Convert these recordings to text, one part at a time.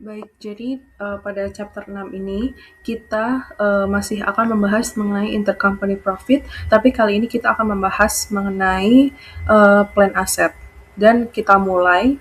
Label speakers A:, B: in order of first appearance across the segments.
A: Baik, jadi pada chapter 6 ini kita masih akan membahas mengenai intercompany profit, tapi kali ini kita akan membahas mengenai plan aset. Dan kita mulai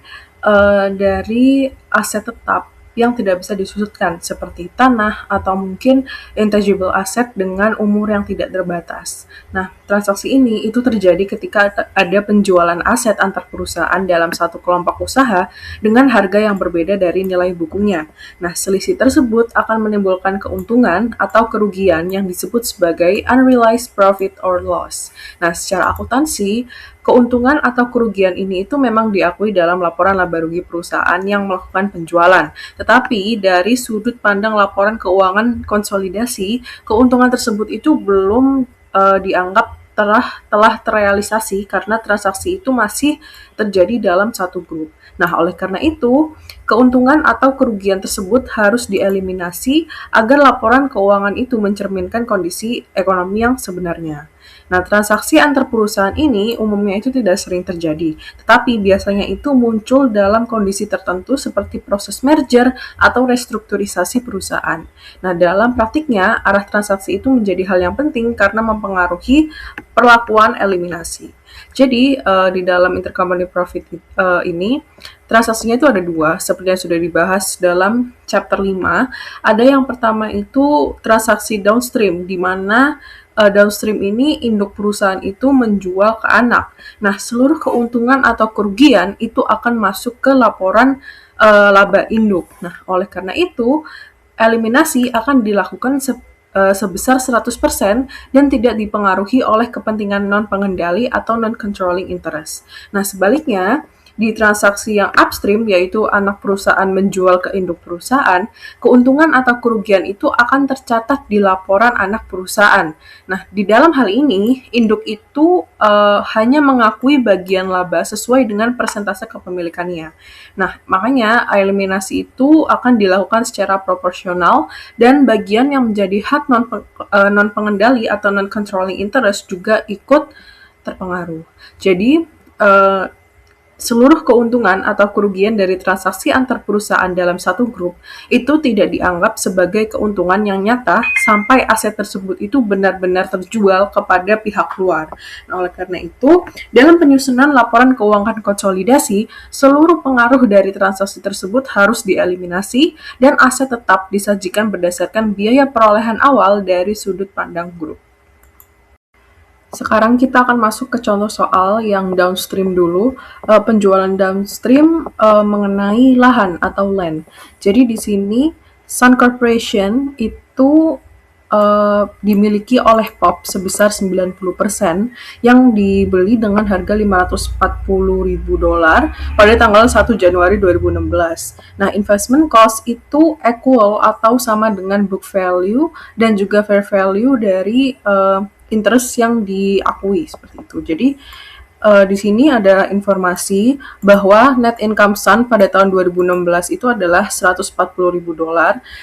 A: dari aset tetap yang tidak bisa disusutkan, seperti tanah atau mungkin intangible asset dengan umur yang tidak terbatas. Nah, transaksi ini itu terjadi ketika ada penjualan aset antar perusahaan dalam satu kelompok usaha dengan harga yang berbeda dari nilai bukunya. Nah, selisih tersebut akan menimbulkan keuntungan atau kerugian yang disebut sebagai unrealized profit or loss. Nah, secara akuntansi, keuntungan atau kerugian ini itu memang diakui dalam laporan laba rugi perusahaan yang melakukan penjualan. Tetapi dari sudut pandang laporan keuangan konsolidasi, keuntungan tersebut itu belum dianggap telah terrealisasi karena transaksi itu masih terjadi dalam satu grup. Nah, oleh karena itu, keuntungan atau kerugian tersebut harus dieliminasi agar laporan keuangan itu mencerminkan kondisi ekonomi yang sebenarnya. Nah, transaksi antar perusahaan ini umumnya itu tidak sering terjadi, tetapi biasanya itu muncul dalam kondisi tertentu seperti proses merger atau restrukturisasi perusahaan. Nah, dalam praktiknya, arah transaksi itu menjadi hal yang penting karena mempengaruhi perlakuan eliminasi. Jadi, di dalam intercompany profit ini, transaksinya itu ada dua, seperti yang sudah dibahas dalam chapter 5. Ada yang pertama itu transaksi downstream, di mana downstream ini induk perusahaan itu menjual ke anak. Nah, seluruh keuntungan atau kerugian itu akan masuk ke laporan laba induk. Nah, oleh karena itu, eliminasi akan dilakukan sebesar 100% dan tidak dipengaruhi oleh kepentingan non-pengendali atau non-controlling interest. Nah, sebaliknya, di transaksi yang upstream, yaitu anak perusahaan menjual ke induk perusahaan, keuntungan atau kerugian itu akan tercatat di laporan anak perusahaan. Nah, di dalam hal ini, induk itu hanya mengakui bagian laba sesuai dengan persentase kepemilikannya. Nah, makanya eliminasi itu akan dilakukan secara proporsional dan bagian yang menjadi hak non-pengendali atau non-controlling interest juga ikut terpengaruh. Jadi, seluruh keuntungan atau kerugian dari transaksi antar perusahaan dalam satu grup itu tidak dianggap sebagai keuntungan yang nyata sampai aset tersebut itu benar-benar terjual kepada pihak luar. Nah, oleh karena itu, dalam penyusunan laporan keuangan konsolidasi, seluruh pengaruh dari transaksi tersebut harus dieliminasi dan aset tetap disajikan berdasarkan biaya perolehan awal dari sudut pandang grup. Sekarang kita akan masuk ke contoh soal yang downstream dulu, penjualan downstream mengenai lahan atau land. Jadi di sini Sun Corporation itu dimiliki oleh POP sebesar 90% yang dibeli dengan harga $540.000 pada tanggal 1 Januari 2016. Nah, investment cost itu equal atau sama dengan book value dan juga fair value dari interest yang diakui seperti itu. Jadi di sini ada informasi bahwa net income Sun pada tahun 2016 itu adalah $140.000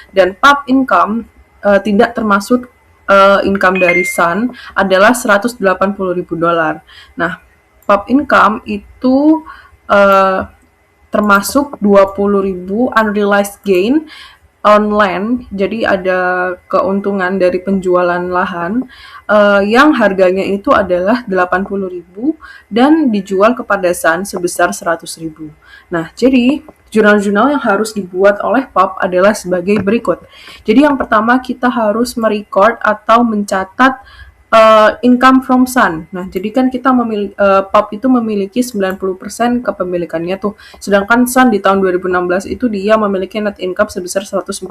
A: dan pub income tidak termasuk income dari Sun adalah $180.000. Nah, pub income itu termasuk 20.000 unrealized gain on land, jadi ada keuntungan dari penjualan lahan yang harganya itu adalah 80.000 dan dijual kepada Sun sebesar 100.000. Nah, jadi jurnal-jurnal yang harus dibuat oleh POP adalah sebagai berikut. Jadi yang pertama kita harus merecord atau mencatat income from Sun. Nah, jadi kan kita POP itu memiliki 90% kepemilikannya tuh. Sedangkan Sun di tahun 2016 itu dia memiliki net income sebesar 140.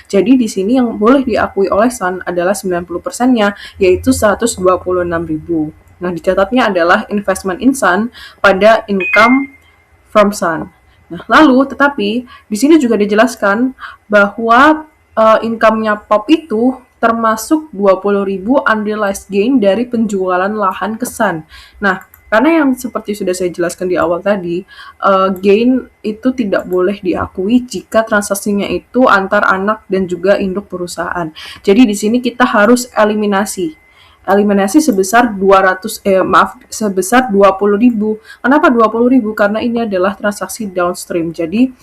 A: Jadi di sini yang boleh diakui oleh Sun adalah 90%-nya, yaitu 126.000. Nah, dicatatnya adalah investment in Sun pada income from Sun. Nah, lalu tetapi di sini juga dijelaskan bahwa income-nya POP itu termasuk 20.000 unrealized gain dari penjualan lahan ke Sun. Nah, karena yang seperti sudah saya jelaskan di awal tadi, gain itu tidak boleh diakui jika transaksinya itu antar anak dan juga induk perusahaan. Jadi di sini kita harus eliminasi eliminasi sebesar sebesar 20.000. Kenapa 20.000? Karena ini adalah transaksi downstream. Jadi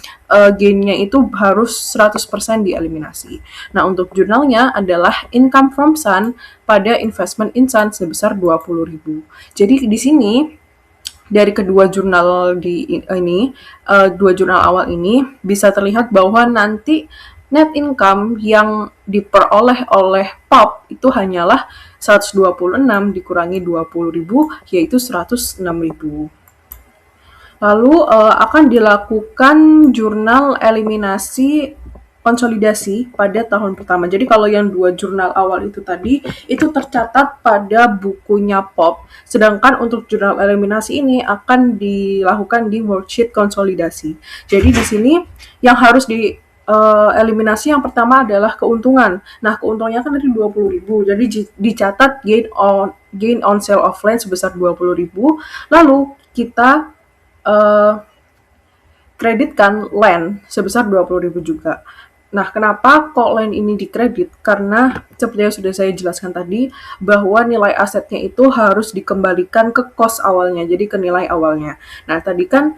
A: gainnya itu harus 100% dieliminasi. Nah, untuk jurnalnya adalah income from Sun pada investment in Sun sebesar 20.000. Jadi di sini dari kedua jurnal dua jurnal awal ini bisa terlihat bahwa nanti net income yang diperoleh oleh POP itu hanyalah 126 dikurangi 20.000 yaitu 106.000. Lalu akan dilakukan jurnal eliminasi konsolidasi pada tahun pertama. Jadi kalau yang dua jurnal awal itu tadi, itu tercatat pada bukunya POP. Sedangkan untuk jurnal eliminasi ini akan dilakukan di worksheet konsolidasi. Jadi di sini yang harus eliminasi yang pertama adalah keuntungan. Nah, keuntungannya kan dari 20.000. Jadi dicatat gain on sale of land sebesar 20.000. Lalu kita kreditkan land sebesar 20.000 juga. Nah, kenapa kok land ini dikredit? Karena seperti yang sudah saya jelaskan tadi, bahwa nilai asetnya itu harus dikembalikan ke cost awalnya, jadi ke nilai awalnya. Nah, tadi kan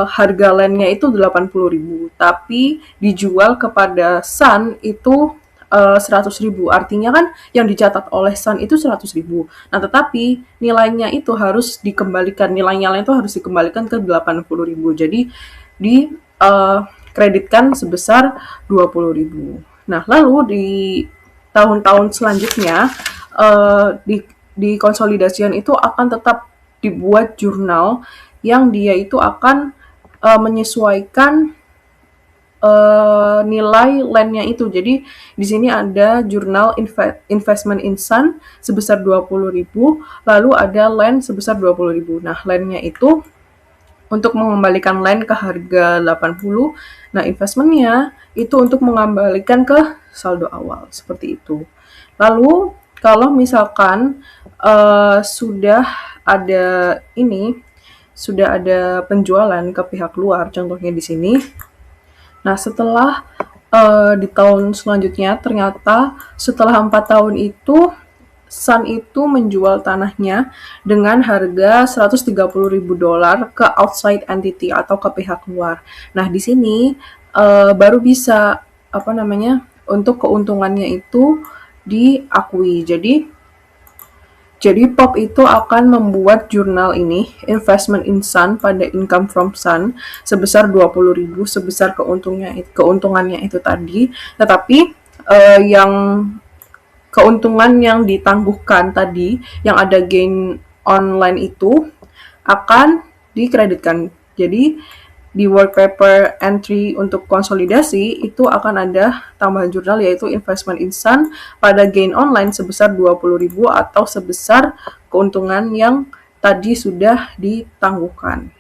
A: harga landnya itu 80.000, tapi dijual kepada Sun itu 100.000. Artinya kan yang dicatat oleh Sun itu 100.000. Nah, tetapi nilainya itu harus dikembalikan, nilainya itu harus dikembalikan ke 80.000. Jadi di kreditkan sebesar 20.000. Nah, lalu di tahun-tahun selanjutnya di konsolidasian itu akan tetap dibuat jurnal yang dia itu akan menyesuaikan nilai land-nya itu. Jadi di sini ada jurnal investment in Sun sebesar 20.000, lalu ada land sebesar 20.000. Nah, land-nya itu untuk mengembalikan land ke harga 80, nah investmentnya itu untuk mengembalikan ke saldo awal, seperti itu. Lalu, kalau misalkan sudah ada penjualan ke pihak luar, contohnya di sini. Nah, setelah di tahun selanjutnya, ternyata setelah 4 tahun itu, Sun itu menjual tanahnya dengan harga $130.000 ke outside entity atau ke pihak luar. Nah, di sini baru bisa untuk keuntungannya itu diakui. Jadi POP itu akan membuat jurnal ini, Investment in Sun pada Income from Sun, sebesar 20.000, sebesar keuntungannya itu tadi. Tetapi yang keuntungan yang ditangguhkan tadi, yang ada gain online itu, akan dikreditkan. Jadi, di work paper entry untuk konsolidasi, itu akan ada tambahan jurnal yaitu Investment in Sun pada gain online sebesar 20.000 atau sebesar keuntungan yang tadi sudah ditangguhkan.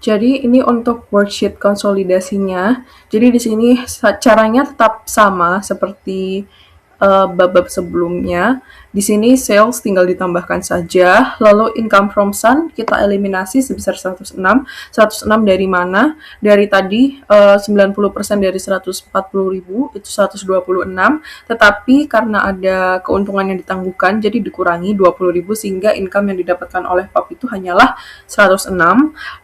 A: Jadi ini untuk worksheet konsolidasinya. Jadi di sini caranya tetap sama seperti bab-bab sebelumnya. Di sini sales tinggal ditambahkan saja, lalu income from Sun kita eliminasi sebesar 106. 106 dari mana? Dari tadi 90% dari 140.000 itu 126, tetapi karena ada keuntungan yang ditangguhkan jadi dikurangi 20.000 sehingga income yang didapatkan oleh POP itu hanyalah 106.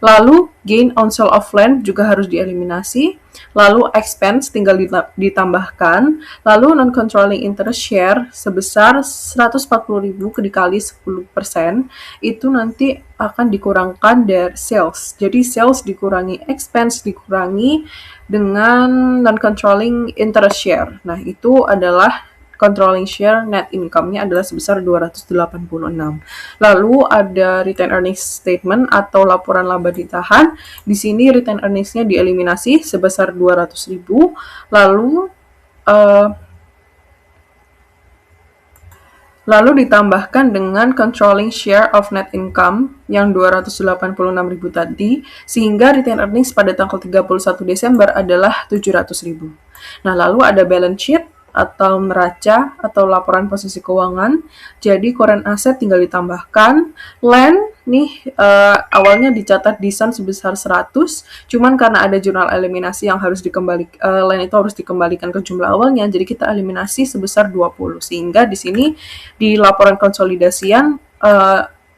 A: Lalu gain on sale of land juga harus dieliminasi. Lalu expense tinggal ditambahkan, lalu non-controlling interest share sebesar 140.000 dikali 10%, itu nanti akan dikurangkan dari sales. Jadi sales dikurangi expense dikurangi dengan non-controlling interest share. Nah, itu adalah controlling share net income-nya adalah sebesar 286. Lalu ada retained earnings statement atau laporan laba ditahan. Di sini retained earnings-nya dieliminasi sebesar 200.000. Lalu ditambahkan dengan controlling share of net income yang 286.000 tadi, sehingga retained earnings pada tanggal 31 Desember adalah 700.000. Nah, lalu ada balance sheet atau neraca atau laporan posisi keuangan. Jadi current asset tinggal ditambahkan, land nih awalnya dicatat di Sun sebesar 100, cuman karena ada jurnal eliminasi yang harus dikembalikan, line itu harus dikembalikan ke jumlah awalnya, jadi kita eliminasi sebesar 20. Sehingga di sini di laporan konsolidasian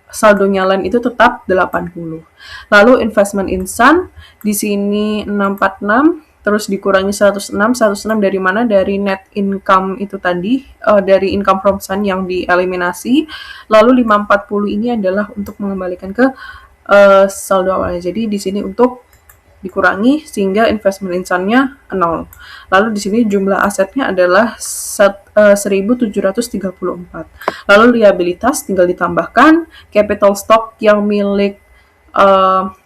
A: saldonya line itu tetap 80. Lalu investment in Sun di sini 646, terus dikurangi 106 dari mana? Dari net income itu tadi, dari income from Sun yang dieliminasi. Lalu 540 ini adalah untuk mengembalikan ke saldo awalnya. Jadi di sini untuk dikurangi sehingga investment insan-nya 0. Lalu di sini jumlah asetnya adalah 1734. Lalu liabilitas tinggal ditambahkan, capital stock yang milik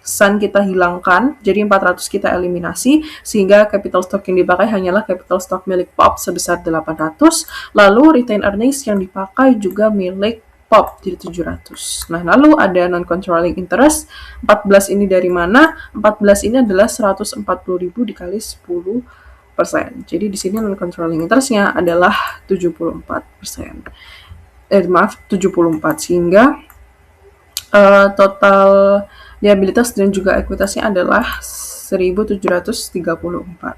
A: Sun kita hilangkan, jadi 400 kita eliminasi, sehingga capital stock yang dipakai hanyalah capital stock milik POP sebesar 800, lalu retain earnings yang dipakai juga milik POP jadi 700. Nah, lalu ada non-controlling interest, 14 ini dari mana? 14 ini adalah 140.000 dikali 10%. Jadi di sini non-controlling interest-nya adalah 74%. Maaf, 74, sehingga total liabilitas dan juga ekuitasnya adalah 1734.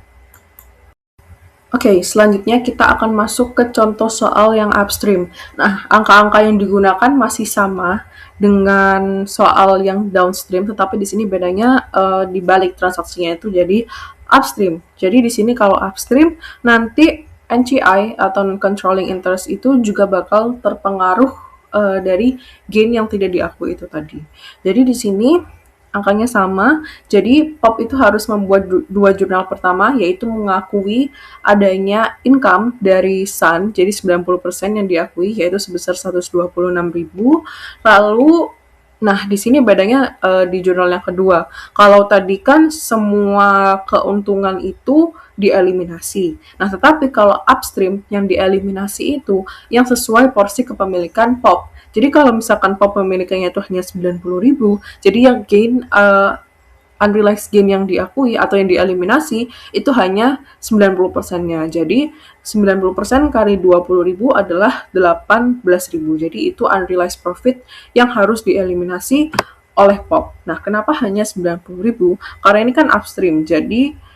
A: Oke, selanjutnya kita akan masuk ke contoh soal yang upstream. Nah, angka-angka yang digunakan masih sama dengan soal yang downstream, tetapi di sini bedanya di balik transaksinya itu jadi upstream. Jadi di sini kalau upstream, nanti NCI atau non-controlling interest itu juga bakal terpengaruh dari gain yang tidak diakui itu tadi. Jadi di sini angkanya sama, jadi POP itu harus membuat dua jurnal pertama, yaitu mengakui adanya income dari Sun, jadi 90% yang diakui, yaitu sebesar 126.000. Lalu, nah di sini bedanya di jurnal yang kedua. Kalau tadi kan semua keuntungan itu dieliminasi. Nah, tetapi kalau upstream yang dieliminasi itu yang sesuai porsi kepemilikan POP. Jadi kalau misalkan POP pemilikannya itu hanya 90.000, jadi yang gain unrealized gain yang diakui atau yang dieliminasi itu hanya 90%-nya. Jadi 90% kali 20.000 adalah 18.000. Jadi itu unrealized profit yang harus dieliminasi oleh POP. Nah, kenapa hanya 90.000? Karena ini kan upstream. Jadi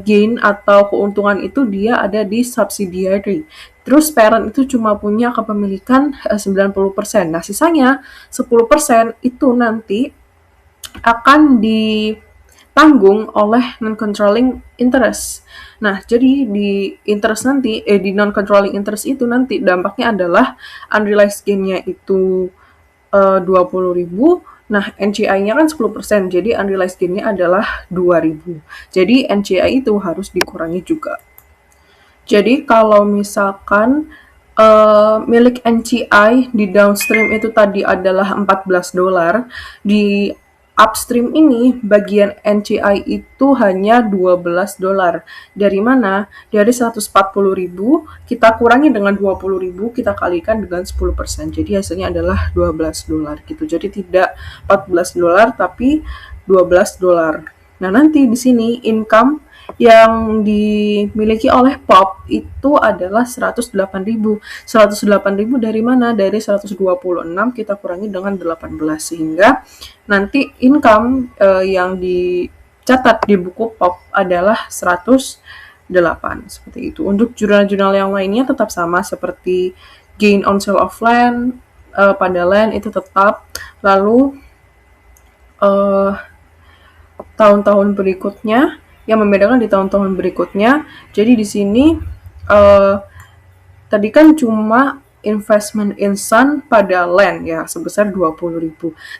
A: gain atau keuntungan itu dia ada di subsidiary. Terus parent itu cuma punya kepemilikan 90%. Nah, sisanya 10% itu nanti akan ditanggung oleh non-controlling interest. Nah, jadi di interest nanti, di non-controlling interest itu nanti dampaknya adalah unrealized gain-nya itu 20.000. Nah, NCI-nya kan 10%, jadi unrealized gain-nya adalah 2.000. Jadi NCI itu harus dikurangi juga. Jadi kalau misalkan milik NCI di downstream itu tadi adalah $14, di upstream ini bagian NCI itu hanya $12. Dari mana? Dari 140.000 kita kurangi dengan 20.000, kita kalikan dengan 10%. Jadi hasilnya adalah $12 gitu. Jadi tidak $14 tapi $12. Nah, nanti di sini income yang dimiliki oleh POP itu adalah 108.000. 108.000 dari mana? Dari 126 kita kurangi dengan 18, sehingga nanti income yang dicatat di buku POP adalah 108. Seperti itu. Untuk jurnal-jurnal yang lainnya tetap sama seperti gain on sale of land, pada land itu tetap. Lalu tahun-tahun berikutnya, yang membedakan di tahun-tahun berikutnya, jadi di sini tadi kan cuma investment in Sun pada land ya sebesar 20.000.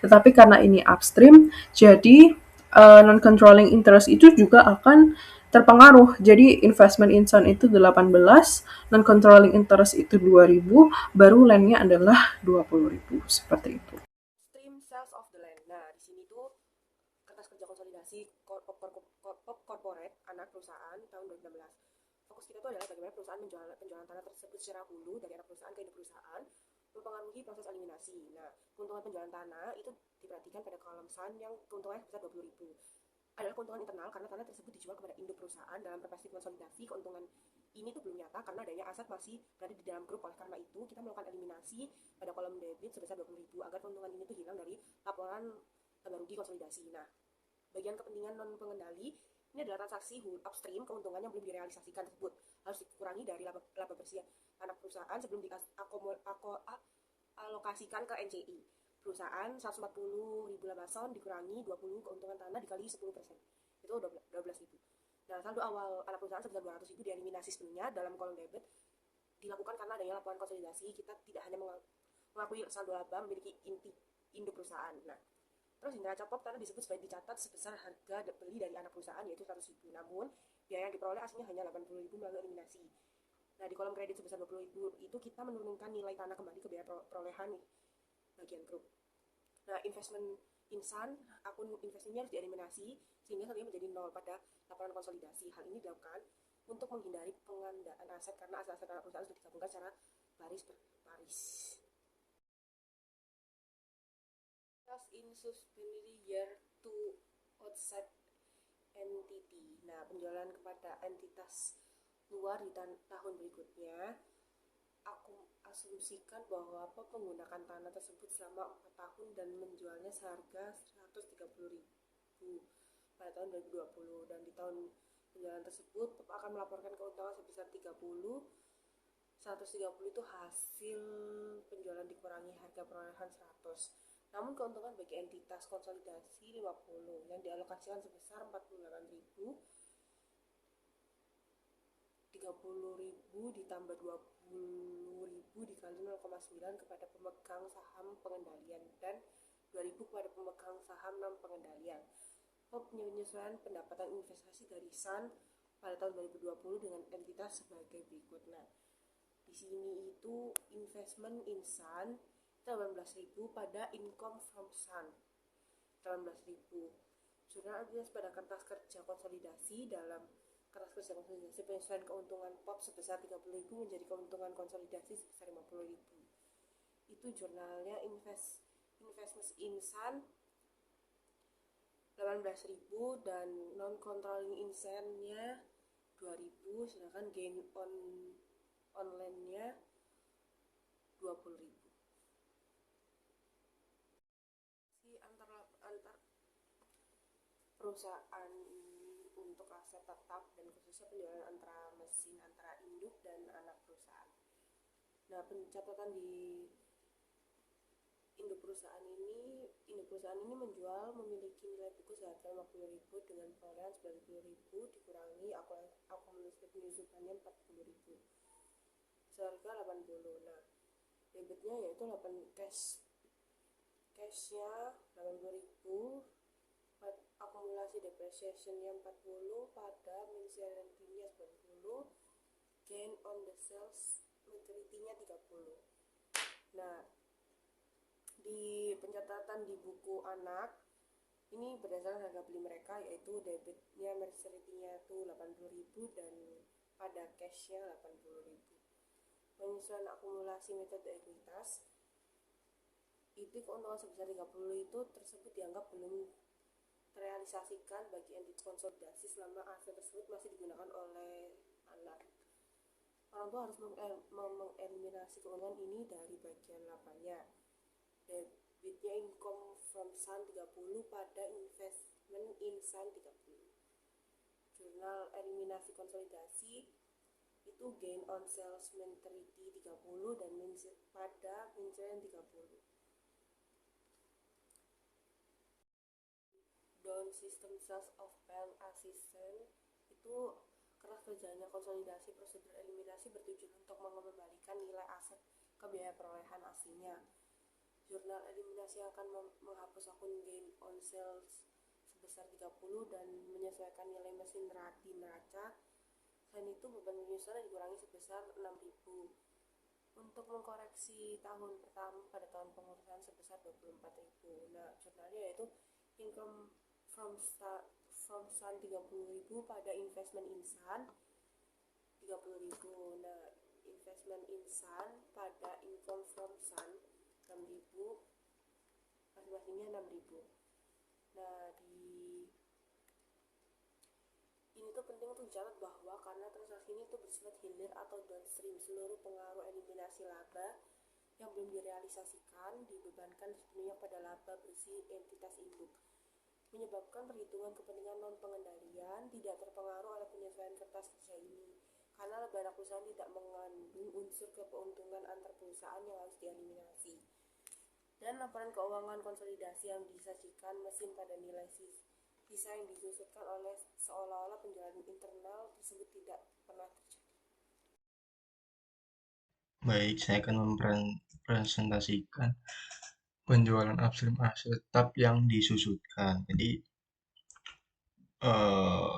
A: Tetapi karena ini upstream, jadi non-controlling interest itu juga akan terpengaruh. Jadi investment in Sun itu 18, non-controlling interest itu 2.000, baru landnya adalah 20.000. Seperti itu.
B: Stream sales of the land. Nah, di sini tuh kertas kerja konsolidasi corporate anak perusahaan tahun 2016. Fokus kita tuh adalah bagaimana perusahaan penjualan tanah tersebut secara hulu dari anak perusahaan ke induk perusahaan mempengaruhi proses eliminasi. Nah, keuntungan penjualan tanah itu diperhatikan pada kolom Sun yang keuntungannya sebesar 20.000. Adalah keuntungan internal karena tanah tersebut dijual kepada induk perusahaan dalam perspektif konsolidasi. Keuntungan ini tuh belum nyata karena adanya aset masih berada di dalam grup. Oleh karena itu, kita melakukan eliminasi pada kolom debit sebesar 20.000 agar keuntungan ini tuh hilang dari laporan laba rugi konsolidasi. Nah, bagian kepentingan non pengendali ini adalah transaksi upstream keuntungan yang belum direalisasikan tersebut harus dikurangi dari laba bersih anak perusahaan sebelum dialokasikan ke NCI. Perusahaan 140.000 laba son dikurangi 20 keuntungan tanah dikali 10%. Itu 12.000. Nah, saldo awal anak perusahaan sebesar 200.000 dieliminasi sepenuhnya dalam kolom debit dilakukan karena adanya laporan konsolidasi. Kita tidak hanya mengakui saldo laba memiliki induk perusahaan. Nah, terus di neraca pop tanah disebut sebagai dicatat sebesar harga beli dari anak perusahaan yaitu 100.000. Namun, biaya yang diperoleh aslinya hanya 80.000 melalui eliminasi. Nah, di kolom kredit sebesar 20.000 itu kita menurunkan nilai tanah kembali ke biaya perolehan bagian grup. Nah, investment insan, akun investasinya harus dieliminasi sehingga saldonya menjadi nol pada laporan konsolidasi. Hal ini dilakukan untuk menghindari pengandaan aset karena aset-aset anak perusahaan sudah digabungkan secara baris per baris. In subsidiary year to outside entity. Nah, penjualan kepada entitas luar di tahun berikutnya. Aku asumsikan bahwa menggunakan tanah tersebut selama 4 tahun dan menjualnya seharga 130.000 pada tahun 2020, dan di tahun penjualan tersebut akan melaporkan keuntungan sebesar 130 itu hasil penjualan dikurangi harga perolehan 100. Namun keuntungan bagi entitas konsolidasi 50 yang dialokasikan sebesar 48.000. 30.000 ditambah 20.000 dikali 0,9 kepada pemegang saham pengendalian dan 2.000 kepada pemegang saham non pengendalian. Penyesuaian pendapatan investasi dari SAN pada tahun 2020 dengan entitas sebagai berikut. Nah, di sini itu investment in SAN 18.000 pada income from SAN 18.000. Jurnal aktivitas pada kertas kerja konsolidasi dalam kertas kerja konsolidasi penyesuaian keuntungan POP sebesar 30.000 menjadi keuntungan konsolidasi sebesar 50.000. Itu jurnalnya investment insan 18.000 dan non controlling insan-nya 2.000, sedangkan gain online-nya 20.000. Antar perusahaan untuk aset tetap dan khususnya penjualan antara mesin antara induk dan anak perusahaan. Nah, pencatatan di induk perusahaan ini menjual memiliki nilai buku seharga 50.000 dengan perolehan 90.000 dikurangi akumulasi penyusutannya 40.000 seharga 80. Nah, debitnya yaitu 8 cashnya 80.000, akumulasi depreciation-nya 40, pada mensuality-nya 90, gain on the sales maturity-nya 30. Nah, di pencatatan di buku anak ini berdasarkan harga beli mereka, yaitu debitnya maturity-nya itu 80.000 dan pada cash-nya 80.000. Penyesuaian akumulasi metode ekuitas itu keuntungan sebesar 30 itu tersebut dianggap belum terrealisasikan bagi entitas konsolidasi selama aset tersebut masih digunakan oleh anak. Orang tua harus mengeliminasi keuntungan ini dari bagian labanya. Debitnya income from SAN 30 pada investment in SAN 30. Jurnal eliminasi konsolidasi itu gain on sales maturity 30 dan pada mensuality 30. Down system sales of bank assistant itu kertas kerjanya konsolidasi prosedur eliminasi bertujuan untuk mengembalikan nilai aset ke biaya perolehan aslinya. Jurnal eliminasi akan menghapus akun gain on sales sebesar 30 dan menyesuaikan nilai mesin di neraca. Selain itu, beban penyusunan dikurangi sebesar 6.000 untuk mengkoreksi tahun pertama pada tahun pengurusan sebesar 24.000. Nah, jurnalnya yaitu income from SAN 30.000 pada investment insan 30.000. Nah, investment insan pada income from SAN 6.000, masing-masingnya 6.000. Nah, di sini tuh penting untuk dicatat bahwa karena transaksi ini tuh bersifat hilir atau downstream, seluruh pengaruh eliminasi laba yang belum direalisasikan dibebankan sepenuhnya pada laba bersih entitas induk, menyebabkan perhitungan kepentingan non pengendalian tidak terpengaruh oleh penyesuaian kertas kerja ini, karena laba anak perusahaan tidak mengandung unsur keuntungan antar perusahaan yang harus dieliminasi. Dan laporan keuangan konsolidasi yang disajikan mesin pada nilai sisa yang disusutkan oleh seolah-olah penjualan internal tersebut tidak pernah terjadi.
C: Baik, saya akan mempresentasikan penjualan upstream aset tetap yang disusutkan. Jadi, eh,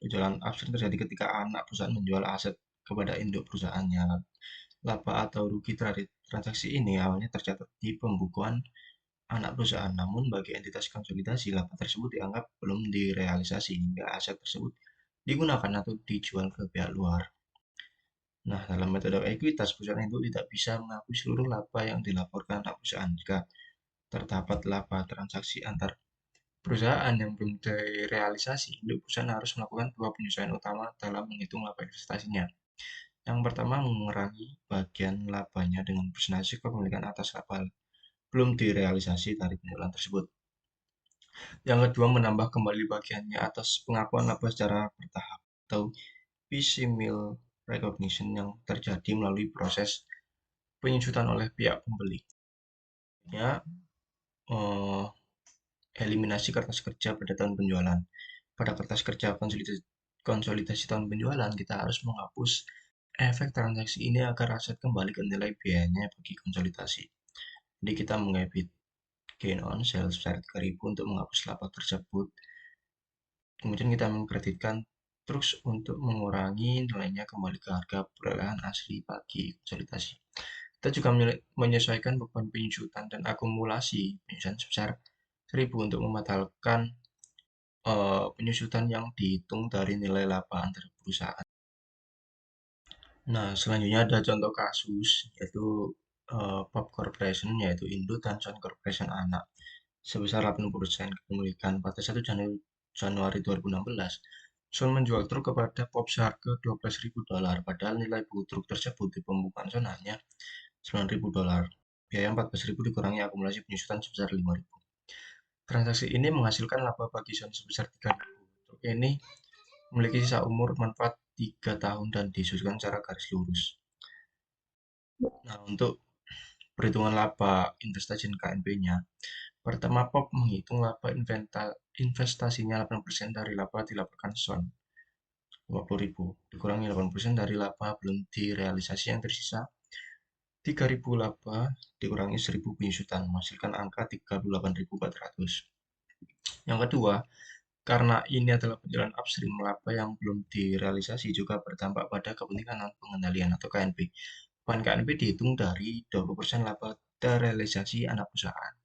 C: penjualan upstream terjadi ketika anak perusahaan menjual aset kepada induk perusahaannya. Laba atau rugi dari transaksi ini awalnya tercatat di pembukuan anak perusahaan, namun bagi entitas konsolidasi, laba tersebut dianggap belum direalisasi hingga aset tersebut digunakan atau dijual ke pihak luar. Nah, dalam metode ekuitas, perusahaan itu tidak bisa mengakui seluruh laba yang dilaporkan anak perusahaan jika terdapat laba transaksi antar perusahaan yang belum direalisasi. Induk perusahaan harus melakukan dua penyesuaian utama dalam menghitung laba investasinya. Yang pertama, mengurangi bagian labanya dengan presentasi kepemilikan atas laba belum direalisasi dari penjualan tersebut. Yang kedua, menambah kembali bagiannya atas pengakuan laba secara bertahap atau piecemeal recognition yang terjadi melalui proses penyusutan oleh pihak pembeli. Ya, eliminasi kertas kerja pada tahun penjualan. Pada kertas kerja konsolidasi tahun penjualan, kita harus menghapus efek transaksi ini agar aset kembali ke nilai biayanya bagi konsolidasi. Jadi kita mengedit gain on sale sebesar 3.000 untuk menghapus laba tersebut. Kemudian kita mengkreditkan terus untuk mengurangi nilainya kembali ke harga perolehan asli bagi konsolidasi. Kita juga menyesuaikan beban penyusutan dan akumulasi penyusutan sebesar 1.000 untuk membatalkan penyusutan yang dihitung dari nilai laba antar perusahaan. Nah, selanjutnya ada contoh kasus, yaitu Pop Corporation, yaitu induk dan Sun Corporation anak, sebesar 80% kepemilikan. Pada 1 Januari 2016, Sun menjual truk kepada Pop seharga $12.000, padahal nilai buku truk tersebut di pembukaan Sun hanya $9.000. Biaya 14.000 dikurangi akumulasi penyusutan sebesar 5.000. Transaksi ini menghasilkan laba bagi Sun sebesar 3.000. Truk ini memiliki sisa umur manfaat 3 tahun dan disusutkan secara garis lurus. Nah, untuk perhitungan laba investasi KNP-nya, pertama Pop menghitung laba investasinya 8% dari laba dilaporkan Sun 20.000, dikurangi 8% dari laba belum direalisasi yang tersisa 3.000 laba dikurangi 1.000 penyusutan, menghasilkan angka 38.400. Yang kedua, karena ini adalah penjualan upstream, laba yang belum direalisasi juga berdampak pada kepentingan pengendalian atau KNP. Beban KNP dihitung dari 20% laba terrealisasi anak perusahaan.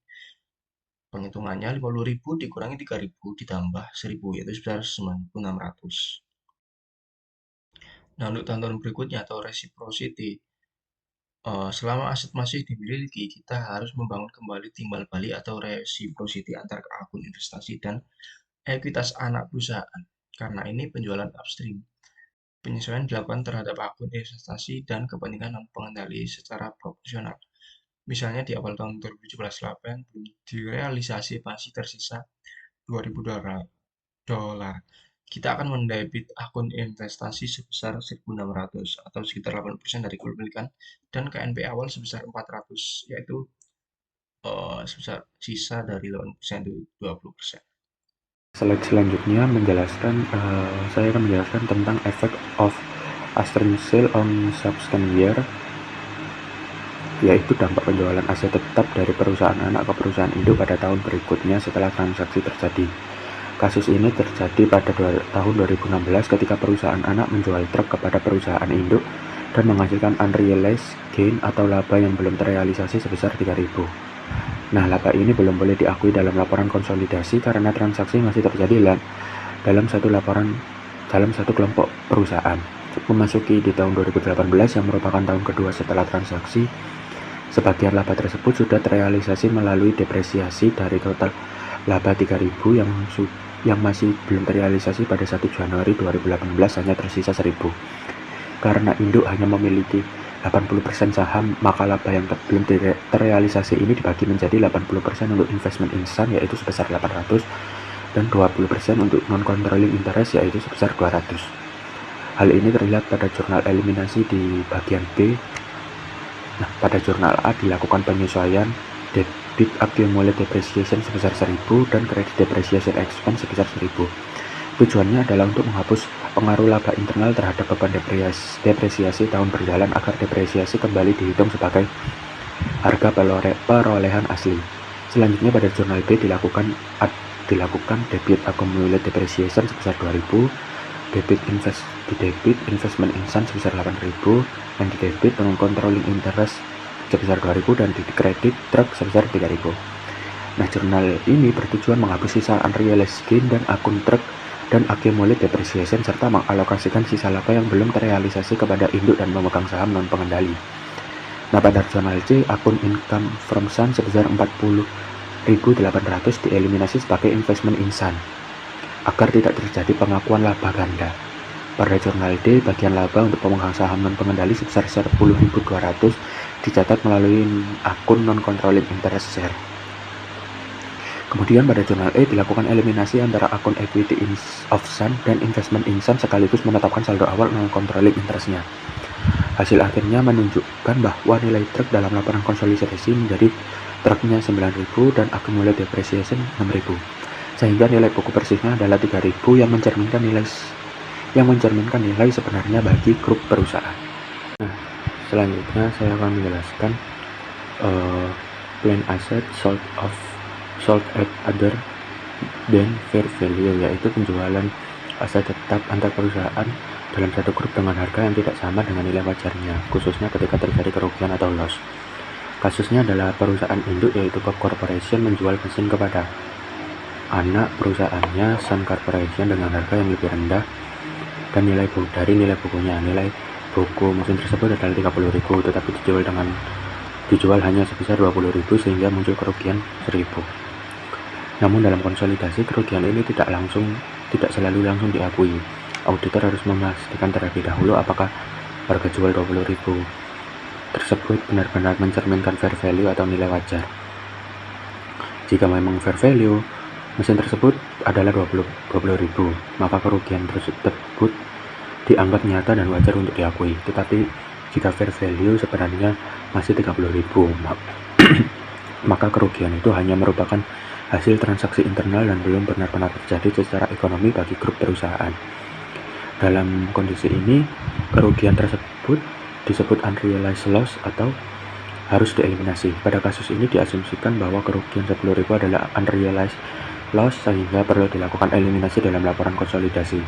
C: Penghitungannya 50.000 dikurangi 3.000 ditambah 1.000, yaitu sebesar 9.600. Nah, untuk tahun-tahun berikutnya atau reciprocity, selama aset masih dimiliki, kita harus membangun kembali timbal balik atau reciprocity antar akun investasi dan ekuitas anak perusahaan. Karena ini penjualan upstream. Penyesuaian dilakukan terhadap akun investasi dan kepentingan non pengendali secara proporsional. Misalnya di awal tahun 2017 laba yang belum direalisasi masih tersisa $2.000. Kita akan mendebit akun investasi sebesar 1.600 atau sekitar 8% dari kepemilikan dan KNP awal sebesar 400, yaitu sebesar sisa dari 8% itu 20%.
D: Slide selanjutnya saya akan menjelaskan tentang effect of upstream sale on subsequent year, yaitu dampak penjualan aset tetap dari perusahaan anak ke perusahaan induk pada tahun berikutnya setelah transaksi terjadi. Kasus ini terjadi pada tahun 2016 ketika perusahaan anak menjual truk kepada perusahaan induk dan menghasilkan unrealized gain atau laba yang belum terrealisasi sebesar 3.000. Nah, laba ini belum boleh diakui dalam laporan konsolidasi karena transaksi masih terjadi dalam satu kelompok perusahaan. Memasuki di tahun 2018 yang merupakan tahun kedua setelah transaksi, sebagian laba tersebut sudah terrealisasi melalui depresiasi dari total laba 3.000 yang masih belum terrealisasi pada 1 Januari 2018 hanya tersisa 1.000. Karena induk hanya memiliki 80% saham, maka laba yang belum terrealisasi ini dibagi menjadi 80% untuk investment insan yaitu sebesar 800 dan 20% untuk non-controlling interest yaitu sebesar 200. Hal ini terlihat pada jurnal eliminasi di bagian B. Nah, pada jurnal A dilakukan penyesuaian debit accumulated depreciation sebesar 1.000 dan credit depreciation expense sebesar 1.000. Tujuannya adalah untuk menghapus pengaruh laba internal terhadap beban depresiasi tahun berjalan agar depresiasi kembali dihitung sebagai harga perolehan asli. Selanjutnya pada jurnal B dilakukan debit accumulated depreciation sebesar 2.000, debit investment insan sebesar 8.000, dan di debit dengan controlling interest sebesar 2.000 dan di kredit truk sebesar 3.000. Nah, jurnal ini bertujuan menghapus sisa unrealized gain dan akun truk dan accumulated depreciation serta mengalokasikan sisa laba yang belum terrealisasi kepada induk dan pemegang saham non-pengendali. Nah, pada jurnal C, akun income from sun sebesar 40.800 dieliminasi sebagai investment insan agar tidak terjadi pengakuan laba ganda. Pada jurnal D, bagian laba untuk pemegang saham non-pengendali sebesar 10.200 dicatat melalui akun non-controlling interest share. Kemudian pada jurnal E dilakukan eliminasi antara akun equity of sun dan investment insan sekaligus menetapkan saldo awal non-controlling interest-nya. Hasil akhirnya menunjukkan bahwa nilai truk dalam laporan konsolidasi menjadi truknya 9.000 dan accumulated depreciation 6.000. Sehingga nilai buku persisnya adalah 3.000 yang mencerminkan nilai sebenarnya bagi grup perusahaan. Nah, selanjutnya saya akan menjelaskan plan asset sold at other than fair value, yaitu penjualan aset tetap antar perusahaan dalam satu grup dengan harga yang tidak sama dengan nilai wajarnya, khususnya ketika terjadi kerugian atau loss. Kasusnya adalah perusahaan induk yaitu Pop Corporation menjual mesin kepada anak perusahaannya Sun Corporation dengan harga yang lebih rendah dan dari nilai bukunya. Nilai buku mesin tersebut adalah 30.000, tetapi dijual hanya sebesar 20.000 sehingga muncul kerugian 1.000. Namun dalam konsolidasi kerugian ini tidak selalu langsung diakui. Auditor harus memastikan terlebih dahulu apakah harga jual 20.000 tersebut benar-benar mencerminkan fair value atau nilai wajar. Jika memang fair value, mesin tersebut adalah 20.000, maka kerugian tersebut dianggap nyata dan wajar untuk diakui. Tetapi jika fair value sebenarnya masih 30.000, maka kerugian itu hanya merupakan hasil transaksi internal dan belum benar-benar terjadi secara ekonomi bagi grup perusahaan. Dalam kondisi ini, kerugian tersebut disebut unrealized loss atau harus dieliminasi. Pada kasus ini diasumsikan bahwa kerugian 10.000 adalah unrealized loss sehingga perlu dilakukan eliminasi dalam laporan konsolidasi.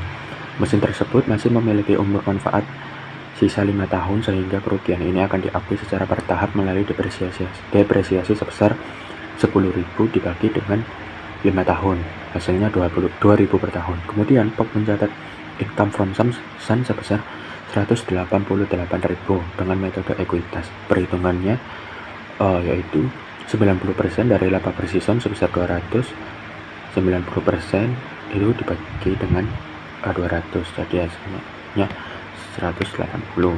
D: Mesin tersebut masih memiliki umur manfaat sisa 5 tahun sehingga kerugian ini akan diakui secara bertahap melalui depresiasi sebesar 10.000 dibagi dengan 5 tahun, hasilnya 2.000 per tahun. Kemudian Pop mencatat income from sun sebesar 188.000 dengan metode ekuitas. Perhitungannya yaitu 90% dari laba bersih sebesar 200, 90% itu dibagi dengan 200, jadi hasilnya 180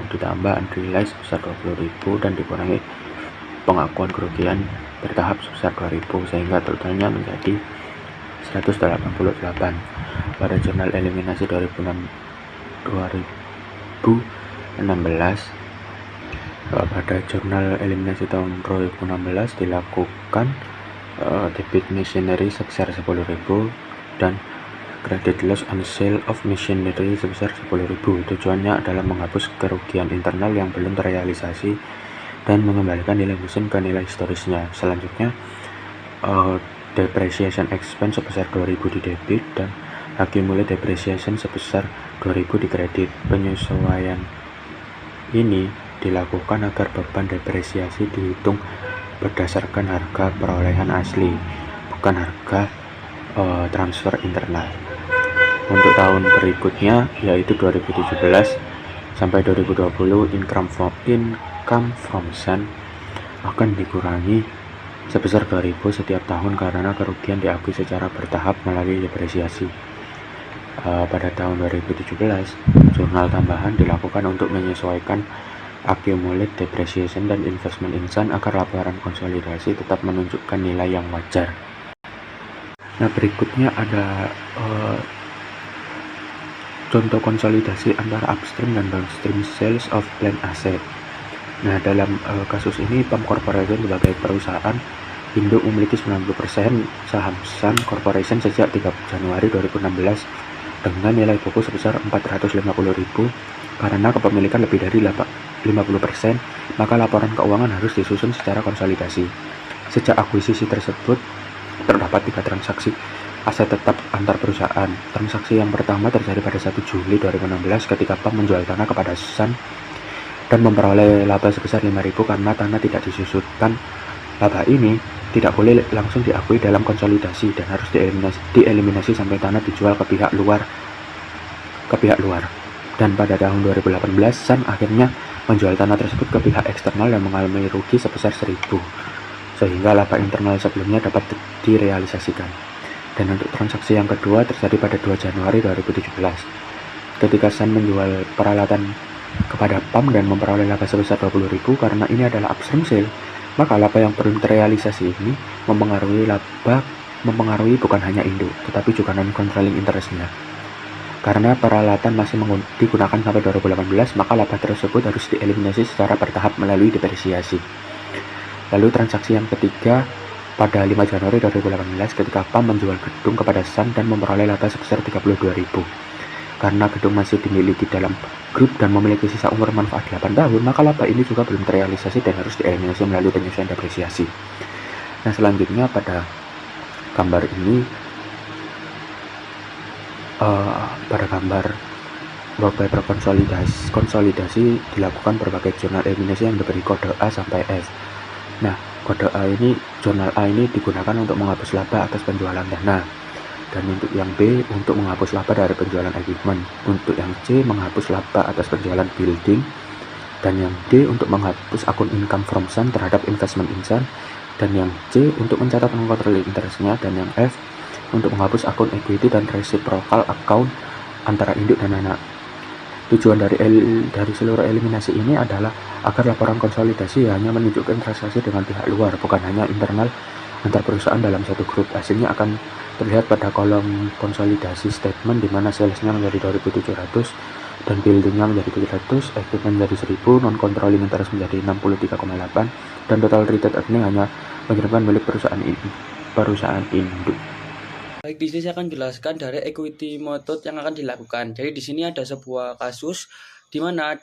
D: ditambah unrealized sebesar 20.000 dan dikurangi pengakuan kerugian bertahap sebesar 2.000 sehingga totalnya menjadi 188. Pada jurnal eliminasi 2016 pada jurnal eliminasi tahun 2016 dilakukan debit machinery sebesar 10.000 dan credit loss on sale of machinery sebesar 10.000. Tujuannya adalah menghapus kerugian internal yang belum terrealisasi dan mengembalikan nilai mesin ke nilai historisnya. Selanjutnya depreciation expense sebesar 2.000 di debit dan accumulated depreciation sebesar 2.000 di kredit. Penyesuaian ini dilakukan agar beban depresiasi dihitung berdasarkan harga perolehan asli, bukan harga transfer internal. Untuk tahun berikutnya yaitu 2017 sampai 2020 income from sun akan dikurangi sebesar 2.000 setiap tahun karena kerugian diakui secara bertahap melalui depresiasi. Pada tahun 2017, jurnal tambahan dilakukan untuk menyesuaikan accumulated depreciation dan investment insan agar laporan konsolidasi tetap menunjukkan nilai yang wajar. Nah, berikutnya ada contoh konsolidasi antara upstream dan downstream sales of plan asset. Nah, dalam kasus ini Pam Corporation sebagai perusahaan induk memiliki 90% saham Sun Corporation sejak 3 Januari 2016 dengan nilai buku sebesar 450.000. Karena kepemilikan lebih dari 50%, maka laporan keuangan harus disusun secara konsolidasi. Sejak akuisisi tersebut, terdapat 3 transaksi aset tetap antar perusahaan. Transaksi yang pertama terjadi pada 1 Juli 2016 ketika Pam menjual tanah kepada Sun dan memperoleh laba sebesar 5.000 karena tanah tidak disusutkan. Laba ini tidak boleh langsung diakui dalam konsolidasi dan harus dieliminasi sampai tanah dijual ke pihak luar. Dan pada tahun 2018, Sun akhirnya menjual tanah tersebut ke pihak eksternal dan mengalami rugi sebesar 1.000, sehingga laba internal sebelumnya dapat direalisasikan. Dan untuk transaksi yang kedua terjadi pada 2 Januari 2017, ketika Sun menjual peralatan kepada Pam dan memperoleh laba sebesar 20.000 karena ini adalah upstream sale, maka laba yang belum terrealisasi ini mempengaruhi bukan hanya induk, tetapi juga non-controlling interest-nya. Karena peralatan masih digunakan sampai 2018, maka laba tersebut harus dieliminasi secara bertahap melalui depresiasi. Lalu transaksi yang ketiga pada 5 Januari 2018 ketika Pam menjual gedung kepada Sun dan memperoleh laba sebesar 32.000. Karena gedung masih dimiliki dalam grup dan memiliki sisa umur manfaat 8 tahun, maka laba ini juga belum terrealisasi dan harus dieliminasi melalui penyesuaian depresiasi. Nah, selanjutnya pada gambar ini, pada gambar wallpaper konsolidasi dilakukan berbagai jurnal eliminasi yang diberi kode A sampai F. Nah, kode A ini, jurnal A ini digunakan untuk menghapus laba atas penjualan tanah, dan untuk yang B untuk menghapus laba dari penjualan equipment, untuk yang C menghapus laba atas penjualan building, dan yang D untuk menghapus akun income from Sun terhadap investment insan, dan yang C untuk mencatat non-controlling interest-nya, dan yang F untuk menghapus akun equity dan reciprocal account antara induk dan anak. Tujuan dari seluruh eliminasi ini adalah agar laporan konsolidasi hanya menunjukkan transaksi dengan pihak luar, bukan hanya internal antar perusahaan dalam satu grup. Hasilnya akan terlihat pada kolom konsolidasi statement di mana salesnya menjadi 2.700 dan buildingnya menjadi 700, equipment menjadi 1.000, non-controlling interest menjadi 63,8, dan total retained earning hanya penerimaan milik perusahaan induk.
E: Baik, di sini saya akan jelaskan dari equity method yang akan dilakukan. Jadi di sini ada sebuah kasus di mana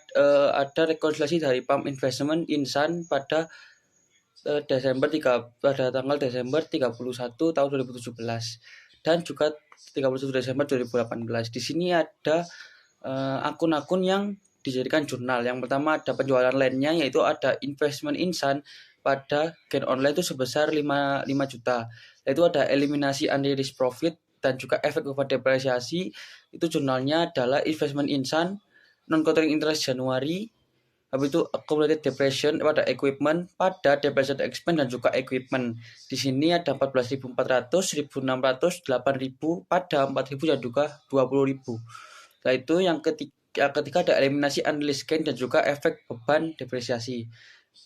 E: ada rekonsiliasi dari Pam Investment Insan pada pada tanggal Desember 31 tahun 2017 dan juga 31 Desember 2018. Di sini ada akun-akun yang dijadikan jurnal. Yang pertama ada penjualan land-nya, yaitu ada investment insan pada gain online itu sebesar 5 juta. Yaitu ada eliminasi unrealized profit dan juga efek over depresiasi. Itu jurnalnya adalah investment insan, non-controlling interest Januari, habis itu accumulated depreciation pada equipment, pada depreciation expense dan juga equipment. Di sini ada 14.400, 1.600, 8.000, pada 4.000 dan juga 20.000. Setelah itu yang ketiga ada eliminasi unrealized gain dan juga efek beban depresiasi.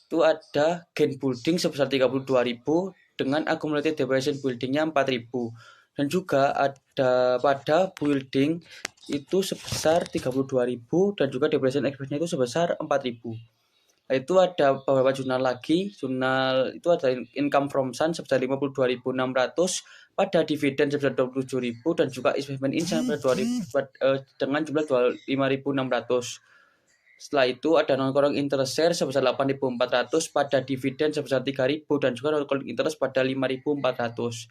E: Itu ada gain building sebesar 32.000 dengan accumulated depreciation buildingnya 4.000. Dan juga ada pada building itu sebesar 32.000 dan juga depreciation expense-nya itu sebesar 4.000. Itu ada beberapa jurnal lagi. Jurnal itu ada income from Sun sebesar 52.600, pada dividen sebesar 27.000 dan juga investment insan dengan jumlah 5.600. Setelah itu ada non-controlling interest share sebesar 8.400, pada dividen sebesar 3.000 dan juga non-controlling interest pada 5.400.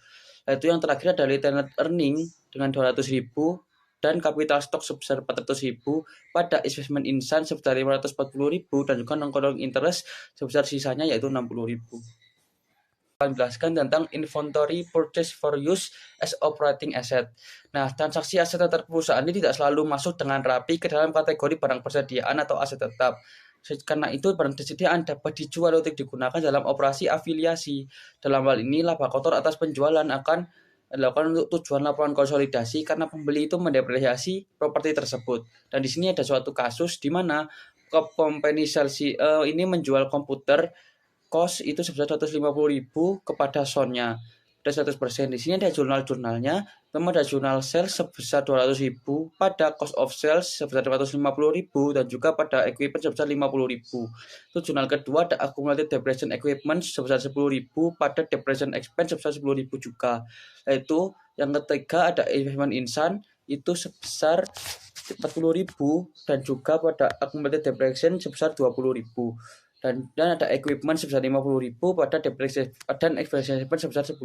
E: Itu yang terakhir ada retained earning dengan 200.000 dan capital stock sebesar 400.000, pada investment insan sebesar 540.000 dan juga non-controlling interest sebesar sisanya yaitu 60.000. Akan menjelaskan tentang inventory purchase for use as operating asset. Nah, transaksi aset antar perusahaan ini tidak selalu masuk dengan rapi ke dalam kategori barang persediaan atau aset tetap. Karena itu barang tersediaan dapat dijual untuk digunakan dalam operasi afiliasi. Dalam hal ini laba kotor atas penjualan akan dilakukan untuk tujuan laporan konsolidasi karena pembeli itu mendepresiasi properti tersebut. Dan di sini ada suatu kasus di mana company sales ini menjual komputer cost itu sebesar 150.000 kepada Sonnya. Ada 100%. Di sini ada jurnal-jurnalnya. Pertama ada jurnal sales sebesar 200.000, pada cost of sales sebesar 250.000 dan juga pada equipment sebesar 50.000. Itu jurnal kedua ada accumulated depreciation equipment sebesar 10.000, pada depreciation expense sebesar 10.000 juga. Yaitu yang ketiga ada investment insan itu sebesar 40.000 dan juga pada accumulated depreciation sebesar 20.000. Dan ada equipment sebesar 50.000 pada depreciation dan depreciation sebesar 10.000.